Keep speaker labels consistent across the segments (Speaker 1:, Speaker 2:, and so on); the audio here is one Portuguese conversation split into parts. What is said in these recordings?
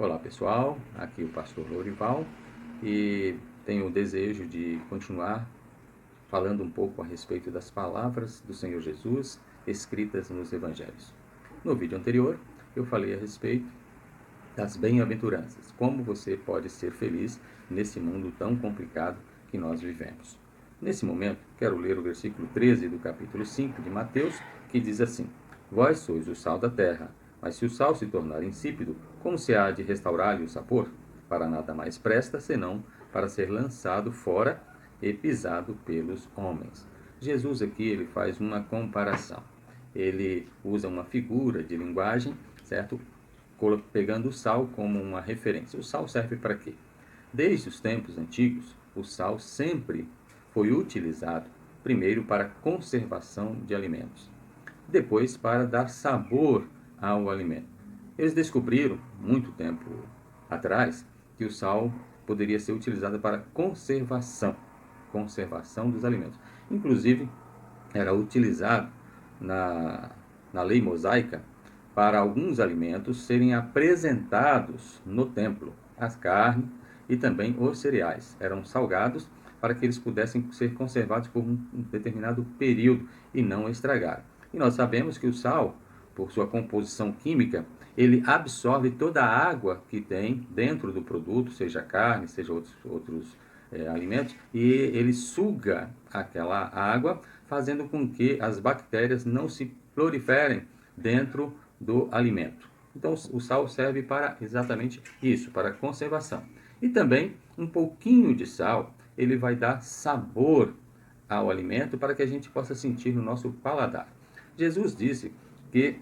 Speaker 1: Olá pessoal, aqui é o pastor Lourival e tenho o desejo de continuar falando um pouco a respeito das palavras do Senhor Jesus escritas nos Evangelhos. No vídeo anterior eu falei a respeito das bem-aventuranças, como você pode ser feliz nesse mundo tão complicado que nós vivemos. Nesse momento, quero ler o versículo 13 do capítulo 5 de Mateus, que diz assim: Vós sois o sal da terra, mas se o sal se tornar insípido, como se há de restaurar-lhe o sabor? Para nada mais presta, senão para ser lançado fora e pisado pelos homens. Jesus aqui ele faz uma comparação. Ele usa uma figura de linguagem, certo? Pegando o sal como uma referência. O sal serve para quê? Desde os tempos antigos, o sal sempre foi utilizado, primeiro para conservação de alimentos, depois para dar sabor ao alimento. Eles descobriram, muito tempo atrás, que o sal poderia ser utilizado para conservação dos alimentos. Inclusive, era utilizado na lei mosaica para alguns alimentos serem apresentados no templo. As carnes e também os cereais eram salgados para que eles pudessem ser conservados por um determinado período e não estragar. E nós sabemos que o sal, por sua composição química, ele absorve toda a água que tem dentro do produto, seja carne, seja outros alimentos, e ele suga aquela água, fazendo com que as bactérias não se proliferem dentro do alimento. Então, o sal serve para exatamente isso, para conservação. E também um pouquinho de sal, ele vai dar sabor ao alimento para que a gente possa sentir no nosso paladar. Jesus disse que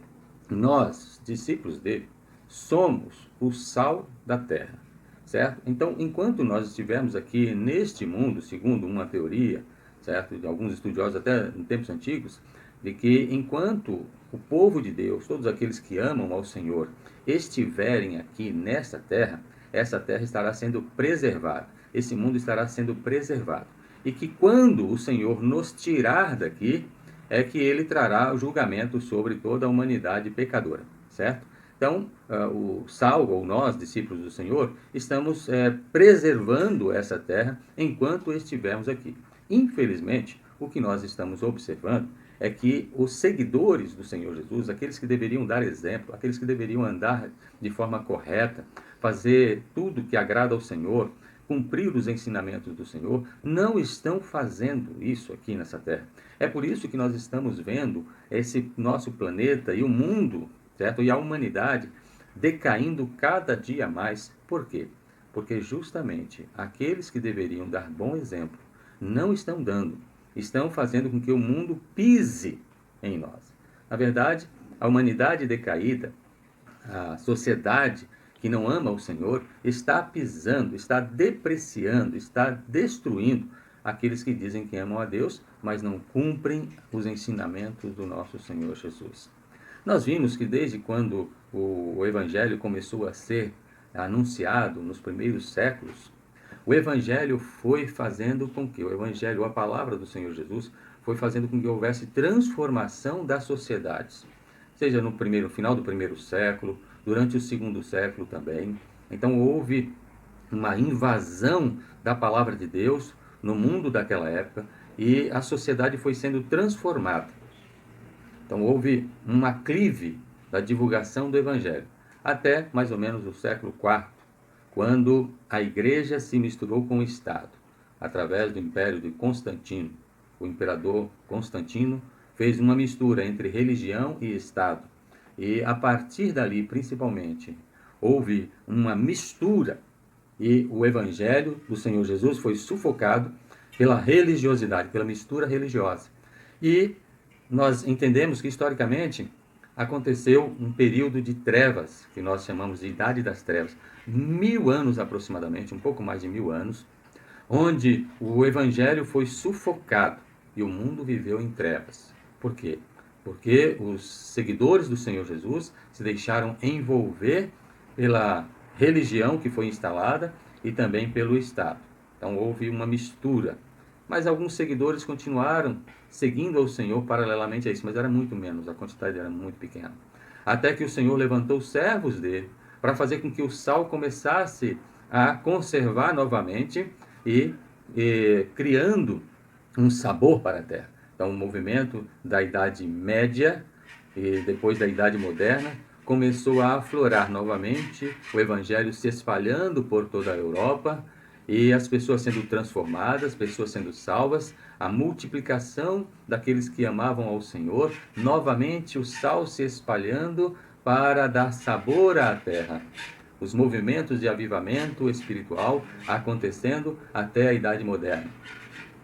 Speaker 1: nós, discípulos dele, somos o sal da terra, certo? Então, enquanto nós estivermos aqui neste mundo, segundo uma teoria, certo, de alguns estudiosos até em tempos antigos, de que enquanto o povo de Deus, todos aqueles que amam ao Senhor, estiverem aqui nesta terra, essa terra estará sendo preservada, esse mundo estará sendo preservado. E que quando o Senhor nos tirar daqui, é que ele trará o julgamento sobre toda a humanidade pecadora, certo? Então, o sal, ou nós, discípulos do Senhor, estamos preservando essa terra enquanto estivermos aqui. Infelizmente, o que nós estamos observando é que os seguidores do Senhor Jesus, aqueles que deveriam dar exemplo, aqueles que deveriam andar de forma correta, fazer tudo que agrada ao Senhor, cumprir os ensinamentos do Senhor, não estão fazendo isso aqui nessa terra. É por isso que nós estamos vendo esse nosso planeta e o mundo, certo? E a humanidade decaindo cada dia mais. Por quê? Porque justamente aqueles que deveriam dar bom exemplo não estão dando, estão fazendo com que o mundo pise em nós. Na verdade, a humanidade decaída, a sociedade que não ama o Senhor, está pisando, está depreciando, está destruindo aqueles que dizem que amam a Deus, mas não cumprem os ensinamentos do nosso Senhor Jesus. Nós vimos que desde quando o Evangelho começou a ser anunciado nos primeiros séculos, o Evangelho foi fazendo com que, o Evangelho, a palavra do Senhor Jesus, foi fazendo com que houvesse transformação das sociedades. Seja no final do primeiro século, durante o segundo século também. Então houve uma invasão da palavra de Deus no mundo daquela época e a sociedade foi sendo transformada. Então houve um aclive da divulgação do Evangelho, até mais ou menos o século IV, quando a igreja se misturou com o Estado, através do império de Constantino. O imperador Constantino fez uma mistura entre religião e Estado. E a partir dali, principalmente, houve uma mistura e o Evangelho do Senhor Jesus foi sufocado pela religiosidade, pela mistura religiosa. E nós entendemos que, historicamente, aconteceu um período de trevas, que nós chamamos de Idade das Trevas, 1000 anos aproximadamente, um pouco mais de 1000 anos, onde o Evangelho foi sufocado e o mundo viveu em trevas. Por quê? Porque os seguidores do Senhor Jesus se deixaram envolver pela religião que foi instalada e também pelo Estado. Então houve uma mistura. Mas alguns seguidores continuaram seguindo ao Senhor paralelamente a isso, mas era muito menos, a quantidade era muito pequena. Até que o Senhor levantou servos dele para fazer com que o sal começasse a conservar novamente e, criando um sabor para a terra. Então, o movimento da Idade Média e depois da Idade Moderna começou a aflorar novamente, o Evangelho se espalhando por toda a Europa e as pessoas sendo transformadas, pessoas sendo salvas, a multiplicação daqueles que amavam ao Senhor, novamente o sal se espalhando para dar sabor à terra. Os movimentos de avivamento espiritual acontecendo até a Idade Moderna.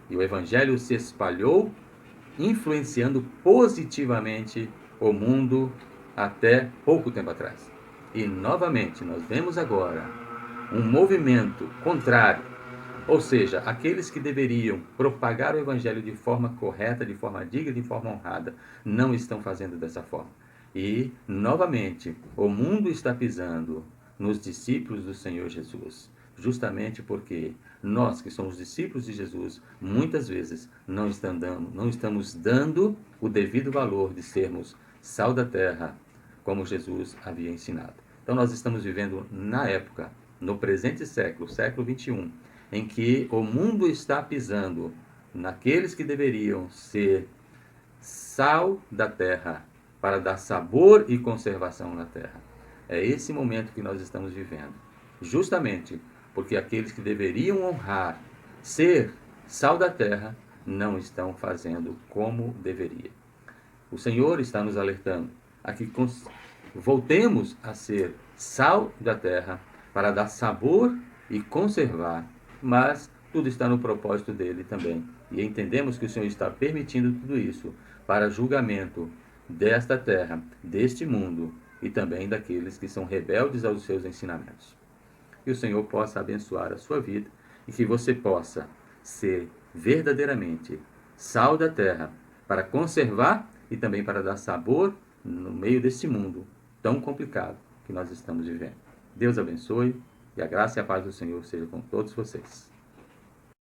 Speaker 1: E o Evangelho se espalhou, influenciando positivamente o mundo até pouco tempo atrás. E novamente nós vemos agora um movimento contrário, ou seja, aqueles que deveriam propagar o Evangelho de forma correta, de forma digna, de forma honrada, não estão fazendo dessa forma. E, novamente, o mundo está pisando nos discípulos do Senhor Jesus, justamente porque nós, que somos discípulos de Jesus, muitas vezes não estamos dando o devido valor de sermos sal da terra, como Jesus havia ensinado. Então, nós estamos vivendo na época, no presente século, século 21, em que o mundo está pisando naqueles que deveriam ser sal da terra, para dar sabor e conservação na terra. É esse momento que nós estamos vivendo. Justamente porque aqueles que deveriam honrar, ser sal da terra, não estão fazendo como deveria. O Senhor está nos alertando a que voltemos a ser sal da terra para dar sabor e conservar, mas tudo está no propósito dele também. E entendemos que o Senhor está permitindo tudo isso para julgamento desta terra, deste mundo e também daqueles que são rebeldes aos seus ensinamentos. Que o Senhor possa abençoar a sua vida e que você possa ser verdadeiramente sal da terra para conservar e também para dar sabor no meio deste mundo tão complicado que nós estamos vivendo. Deus abençoe e a graça e a paz do Senhor seja com todos vocês.